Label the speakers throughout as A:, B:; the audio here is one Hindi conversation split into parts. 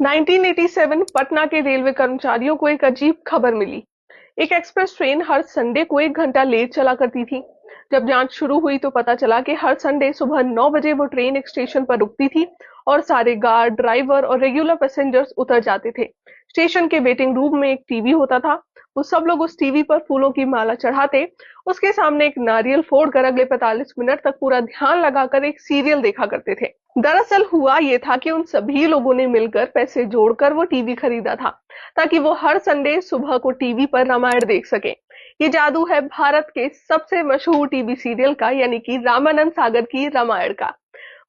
A: 1987 पटना के रेलवे कर्मचारियों को एक अजीब खबर मिली। एक एक्सप्रेस ट्रेन हर संडे को 1 घंटा लेट चला करती थी। जब जांच शुरू हुई तो पता चला कि हर संडे सुबह 9 बजे वो ट्रेन एक स्टेशन पर रुकती थी और सारे गार्ड, ड्राइवर और रेगुलर पैसेंजर्स उतर जाते थे। स्टेशन के वेटिंग रूम में एक टीवी होता था। वो सब लोग उस टीवी पर फूलों की माला चढ़ाते, उसके सामने एक नारियल फोड़कर अगले 45 मिनट तक पूरा ध्यान लगाकर एक सीरियल देखा करते थे। दरअसल हुआ ये था कि उन सभी लोगों ने मिलकर पैसे जोड़कर वो टीवी खरीदा था, ताकि वो हर संडे सुबह को टीवी पर रामायण देख सके। ये जादू है भारत के सबसे मशहूर टीवी सीरियल का, यानी कि रामानंद सागर की रामायण का।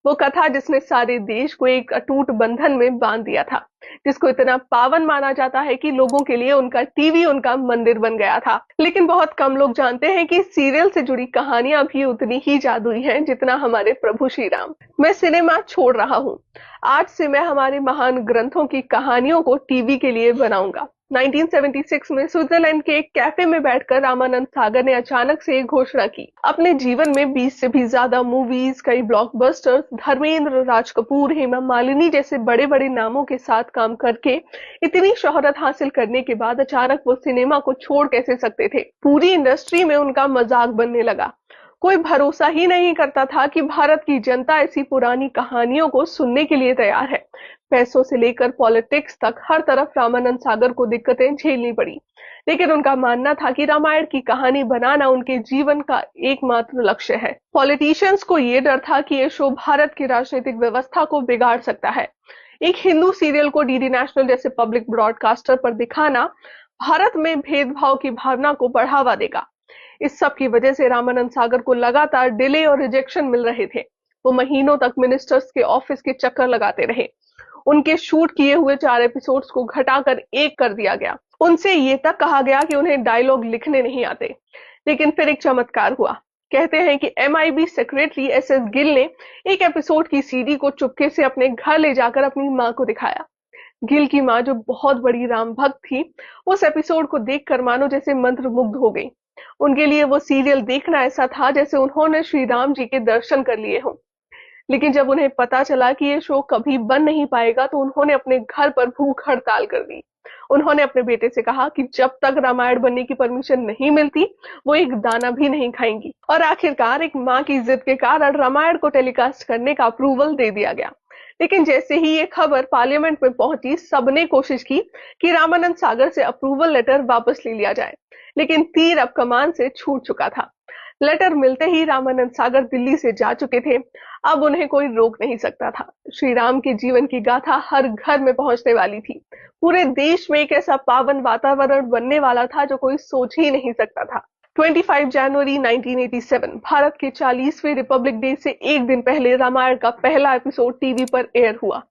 A: वो कथा जिसने सारे देश को एक अटूट बंधन में बांध दिया था, जिसको इतना पावन माना जाता है कि लोगों के लिए उनका टीवी उनका मंदिर बन गया था। लेकिन बहुत कम लोग जानते हैं कि सीरियल से जुड़ी कहानियां भी उतनी ही जादुई हैं जितना हमारे प्रभु श्री राम। मैं सिनेमा छोड़ रहा हूँ। आज से मैं हमारे महान ग्रंथों की कहानियों को टीवी के लिए बनाऊंगा। 1976 में स्विट्जरलैंड के एक कैफे में बैठकर रामानंद सागर ने अचानक से एक घोषणा की। अपने जीवन में 20 से भी ज्यादा मूवीज, कई ब्लॉकबस्टर्स, धर्मेंद्र, राज कपूर, हेमा मालिनी जैसे बड़े बड़े नामों के साथ काम करके इतनी शोहरत हासिल करने के बाद अचानक वो सिनेमा को छोड़ कैसे सकते थे। पूरी इंडस्ट्री में उनका मजाक बनने लगा। कोई भरोसा ही नहीं करता था कि भारत की जनता ऐसी पुरानी कहानियों को सुनने के लिए तैयार है। पैसों से लेकर पॉलिटिक्स तक हर तरफ रामानंद सागर को दिक्कतें झेलनी पड़ी। लेकिन उनका मानना था कि रामायण की कहानी बनाना उनके जीवन का एकमात्र लक्ष्य है। पॉलिटिशियंस को ये डर था कि ये शो भारत की राजनीतिक व्यवस्था को बिगाड़ सकता है। एक हिंदू सीरियल को डीडी नेशनल जैसे पब्लिक ब्रॉडकास्टर पर दिखाना भारत में भेदभाव की भावना को बढ़ावा देगा। इस सब की वजह से रामानंद सागर को लगातार डिले और रिजेक्शन मिल रहे थे। वो महीनों तक मिनिस्टर्स के ऑफिस के चक्कर लगाते रहे। उनके शूट किए हुए 4 एपिसोड्स को घटाकर 1 कर दिया गया। उनसे ये तक कहा गया कि उन्हें डायलॉग लिखने नहीं आते। लेकिन फिर एक चमत्कार हुआ। कहते हैं कि एमआईबी सेक्रेटरी एसएस गिल ने एक एपिसोड की सीडी को चुपके से अपने घर ले जाकर अपनी मां को दिखाया। गिल की मां, जो बहुत बड़ी राम भक्त थी, उस एपिसोड को देखकर मानो जैसे मंत्रमुग्ध हो गई। उनके लिए वो सीरियल देखना ऐसा था जैसे उन्होंने श्री राम जी के दर्शन कर लिए हों। लेकिन जब उन्हें पता चला कि ये शो कभी बन नहीं पाएगा तो उन्होंने अपने घर पर भूख हड़ताल कर दी। उन्होंने अपने बेटे से कहा कि जब तक रामायण बनने की परमिशन नहीं मिलती वो एक दाना भी नहीं खाएंगी। और आखिरकार एक मां की जिद के कारण रामायण को टेलीकास्ट करने का अप्रूवल दे दिया गया। लेकिन जैसे ही ये खबर पार्लियामेंट में पहुंची, सबने कोशिश की कि रामानंद सागर से अप्रूवल लेटर वापस ले लिया जाए। लेकिन तीर अब कमान से छूट चुका था। लेटर मिलते ही रामानंद सागर दिल्ली से जा चुके थे। अब उन्हें कोई रोक नहीं सकता था। श्री राम के जीवन की गाथा हर घर में पहुंचने वाली थी। पूरे देश में एक ऐसा पावन वातावरण बनने वाला था जो कोई सोच ही नहीं सकता था। 25 जनवरी 1987 भारत के 40वें रिपब्लिक डे से एक दिन पहले रामायण का पहला एपिसोड टीवी पर एयर हुआ।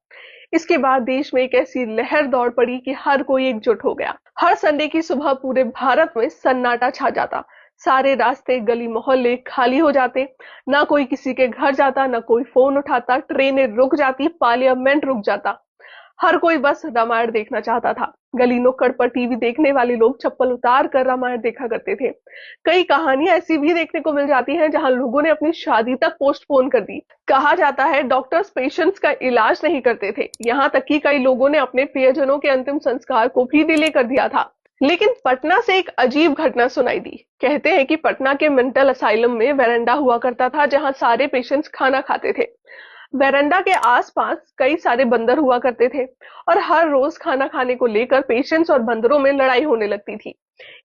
A: इसके बाद देश में एक ऐसी लहर दौड़ पड़ी कि हर कोई एकजुट हो गया। हर संडे की सुबह पूरे भारत में सन्नाटा छा जाता। सारे रास्ते, गली मोहल्ले खाली हो जाते। ना कोई किसी के घर जाता, ना कोई फोन उठाता। ट्रेनें रुक जाती, पार्लियामेंट रुक जाता। हर कोई बस रामायण देखना चाहता था। गली नुक्कड़ पर टीवी देखने वाले लोग चप्पल उतार कर रामायण देखा करते थे। कई कहानियां ऐसी भी देखने को मिल जाती हैं जहां लोगों ने अपनी शादी तक पोस्टपोन कर दी। कहा जाता है डॉक्टर्स पेशेंट्स का इलाज नहीं करते थे। यहाँ तक कि कई लोगों ने अपने प्रियजनों के अंतिम संस्कार को भी डिले कर दिया था। लेकिन पटना से एक अजीब घटना सुनाई दी। कहते हैं कि पटना के मेंटल असाइलम में वेरेंडा हुआ करता था जहां सारे पेशेंट्स खाना खाते थे। वेरेंडा के आसपास कई सारे बंदर हुआ करते थे और हर रोज खाना खाने को लेकर पेशेंट्स और बंदरों में लड़ाई होने लगती थी।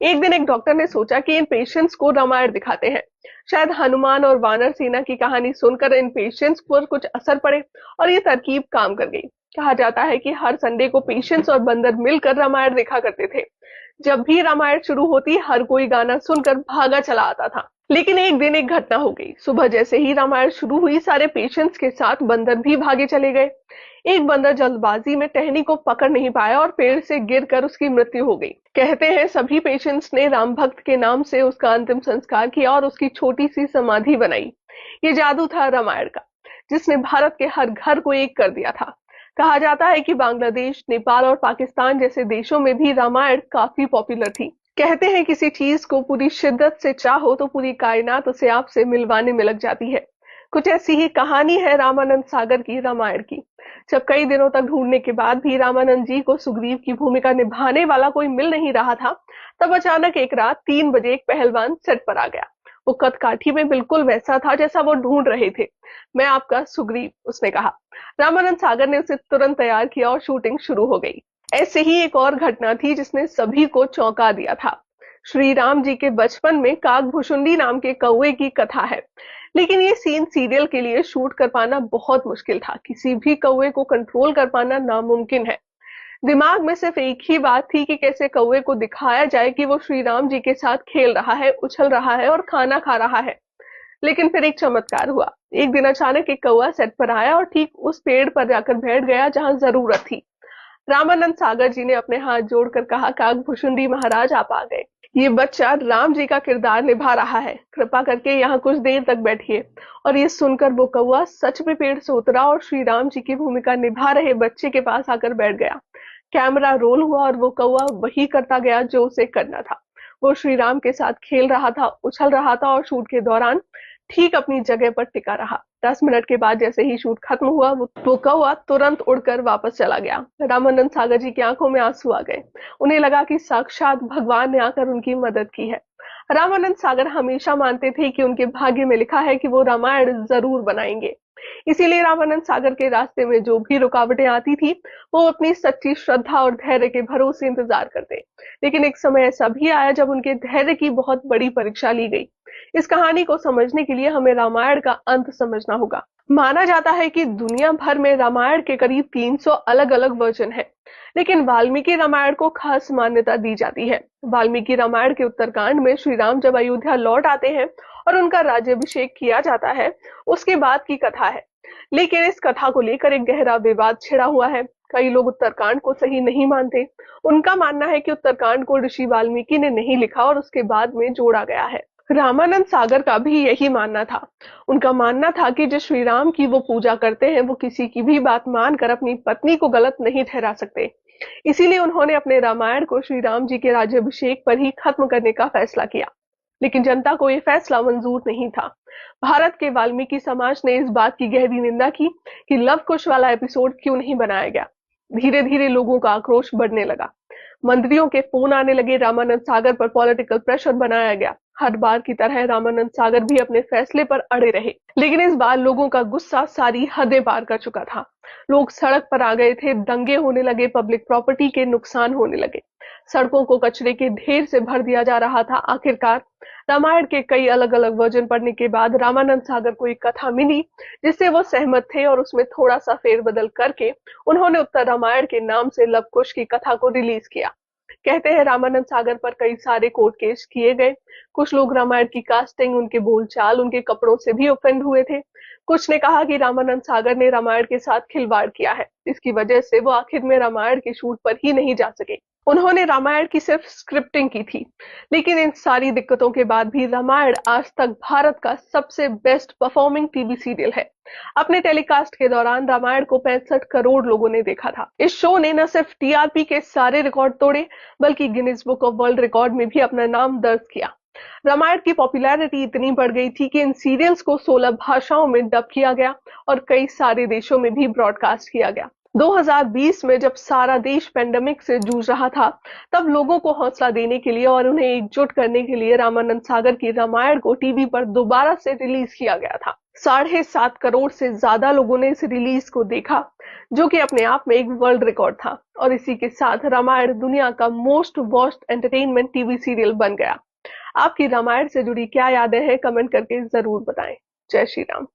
A: एक दिन एक डॉक्टर ने सोचा कि इन पेशेंट्स को रामायण दिखाते हैं। शायद हनुमान और वानर सेना की कहानी सुनकर इन पेशेंट्स पर कुछ असर पड़े और ये तरकीब काम कर गई। कहा जाता है कि हर संडे को पेशेंट्स और बंदर मिलकर रामायण देखा करते थे। जब भी रामायण शुरू होती हर कोई गाना सुनकर भागा चला आता था। लेकिन एक दिन एक घटना हो गई। सुबह जैसे ही रामायण शुरू हुई सारे पेशेंट्स के साथ बंदर भी भागे चले गए। एक बंदर जल्दबाजी में टहनी को पकड़ नहीं पाया और पेड़ से गिरकर उसकी मृत्यु हो गई। कहते हैं सभी पेशेंट्स ने राम भक्त के नाम से उसका अंतिम संस्कार किया और उसकी छोटी सी समाधि बनाई। ये जादू था रामायण का, जिसने भारत के हर घर को एक कर दिया था। कहा जाता है कि बांग्लादेश, नेपाल और पाकिस्तान जैसे देशों में भी रामायण काफी पॉपुलर थी। कहते हैं किसी चीज को पूरी शिद्दत से चाहो तो पूरी कायनात उसे आपसे मिलवाने में लग जाती है। कुछ ऐसी ही कहानी है रामानंद सागर की रामायण की। जब कई दिनों तक ढूंढने के बाद भी रामानंद जी को सुग्रीव की भूमिका निभाने वाला कोई मिल नहीं रहा था, तब अचानक एक रात 3 बजे एक पहलवान सेट पर आ गया। वो कदकाठी में बिल्कुल वैसा था जैसा वो ढूंढ रहे थे। मैं आपका सुग्रीव, उसने कहा। रामानंद सागर ने उसे तुरंत तैयार किया और शूटिंग शुरू हो गई। ऐसे ही एक और घटना थी जिसने सभी को चौंका दिया था। श्री राम जी के बचपन में कागभुशुंडी नाम के कौवे की कथा है, लेकिन ये सीन सीरियल के लिए शूट कर पाना बहुत मुश्किल था। किसी भी कौवे को कंट्रोल कर पाना नामुमकिन है। दिमाग में सिर्फ एक ही बात थी कि कैसे कौवे को दिखाया जाए कि वो श्री राम जी के साथ खेल रहा है, उछल रहा है और खाना खा रहा है। लेकिन फिर एक चमत्कार हुआ। एक दिन अचानक एक कौवा सेट पर आया और ठीक उस पेड़ पर जाकर बैठ गया जहां जरूरत थी। रामानंद सागर जी ने अपने हाथ जोड़कर कहा, कागभुशुंडी महाराज आप आ गए। ये बच्चा राम जी का किरदार निभा रहा है, कृपा करके यहाँ कुछ देर तक बैठिए। और ये सुनकर वो कौवा सच में पेड़ से उतरा और श्री राम जी की भूमिका निभा रहे बच्चे के पास आकर बैठ गया। कैमरा रोल हुआ और वो कौवा वही करता गया जो उसे करना था। वो श्री राम के साथ खेल रहा था, उछल रहा था और शूट के दौरान ठीक अपनी जगह पर टिका रहा। 10 मिनट के बाद जैसे ही शूट खत्म हुआ, वो कौवा तुरंत उड़कर वापस चला गया। रामानंद सागर जी की आंखों में आंसू आ गए। उन्हें लगा कि साक्षात भगवान ने आकर उनकी मदद की है। रामानंद सागर हमेशा मानते थे कि उनके भाग्य में लिखा है कि वो रामायण जरूर बनाएंगे। इसीलिए रामानंद सागर के रास्ते में जो भी रुकावटें आती थी, वो अपनी सच्ची श्रद्धा और धैर्य के भरोसे इंतजार करते। लेकिन एक समय ऐसा भी आया जब उनके धैर्य की बहुत बड़ी परीक्षा ली गई। इस कहानी को समझने के लिए हमें रामायण का अंत समझना होगा। माना जाता है कि दुनिया भर में रामायण के करीब 300 अलग अलग वर्जन हैं, लेकिन वाल्मीकि रामायण को खास मान्यता दी जाती है। वाल्मीकि रामायण के उत्तरकांड में श्री राम जब अयोध्या लौट आते हैं और उनका राज्याभिषेक किया जाता है, उसके बाद की कथा है। लेकिन इस कथा को लेकर एक गहरा विवाद छिड़ा हुआ है। कई लोग उत्तरकांड को सही नहीं मानते। उनका मानना है कि उत्तरकांड को ऋषि वाल्मीकि ने नहीं लिखा और उसके बाद में जोड़ा गया है। रामानंद सागर का भी यही मानना था। उनका मानना था कि जो श्री राम की वो पूजा करते हैं, वो किसी की भी बात मानकर अपनी पत्नी को गलत नहीं ठहरा सकते। इसीलिए उन्होंने अपने रामायण को श्री राम जी के राज्याभिषेक पर ही खत्म करने का फैसला किया। लेकिन जनता को यह फैसला मंजूर नहीं था। भारत के वाल्मीकि समाज ने इस बात की गहरी निंदा की कि लव कुश वाला एपिसोड क्यों नहीं बनाया गया। धीरे धीरे लोगों का आक्रोश बढ़ने लगा। मंत्रियों के फोन आने लगे। रामानंद सागर पर पॉलिटिकल प्रेशर बनाया गया। हर बार की तरह रामानंद सागर भी अपने फैसले पर अड़े रहे, लेकिन इस बार लोगों का गुस्सा सारी हदें पार कर चुका था। लोग सड़क पर आ गए थे, दंगे होने लगे, पब्लिक प्रॉपर्टी के नुकसान होने लगे, सड़कों को कचरे के ढेर से भर दिया जा रहा था। आखिरकार रामायण के कई अलग अलग वर्जन पढ़ने के बाद रामानंद सागर को एक कथा मिली जिससे वो सहमत थे और उसमें थोड़ा सा फेरबदल करके उन्होंने उत्तर रामायण के नाम से लव कुश की कथा को रिलीज किया। कहते हैं रामानंद सागर पर कई सारे कोर्ट केस किए गए। कुछ लोग रामायण की कास्टिंग, उनके बोलचाल, उनके कपड़ों से भी ऑफेंड हुए थे। कुछ ने कहा कि रामानंद सागर ने रामायण के साथ खिलवाड़ किया है, इसकी वजह से वो आखिर में रामायण के शूट पर ही नहीं जा सके। उन्होंने रामायण की सिर्फ स्क्रिप्टिंग की थी। लेकिन इन सारी दिक्कतों के बाद भी रामायण आज तक भारत का सबसे बेस्ट परफॉर्मिंग टीवी सीरियल है। अपने टेलीकास्ट के दौरान रामायण को 65 करोड़ लोगों ने देखा था। इस शो ने न सिर्फ टीआरपी के सारे रिकॉर्ड तोड़े, बल्कि Guinness book of world record में भी अपना नाम दर्ज किया। रामायण की पॉपुलैरिटी इतनी बढ़ गई थी कि इन सीरियल्स को 16 भाषाओं में डब किया गया और कई सारे देशों में भी ब्रॉडकास्ट किया गया। 2020 में जब सारा देश पेंडेमिक से जूझ रहा था, तब लोगों को हौसला देने के लिए और उन्हें एकजुट करने के लिए रामानंद सागर की रामायण को टीवी पर दोबारा से रिलीज किया गया था। 7.5 करोड़ से ज्यादा लोगों ने इस रिलीज को देखा, जो कि अपने आप में एक वर्ल्ड रिकॉर्ड था। और इसी के साथ रामायण दुनिया का most watched entertainment TV serial बन गया। आपकी रामायण से जुड़ी क्या यादें हैं, कमेंट करके जरूर बताएं। जय श्री राम।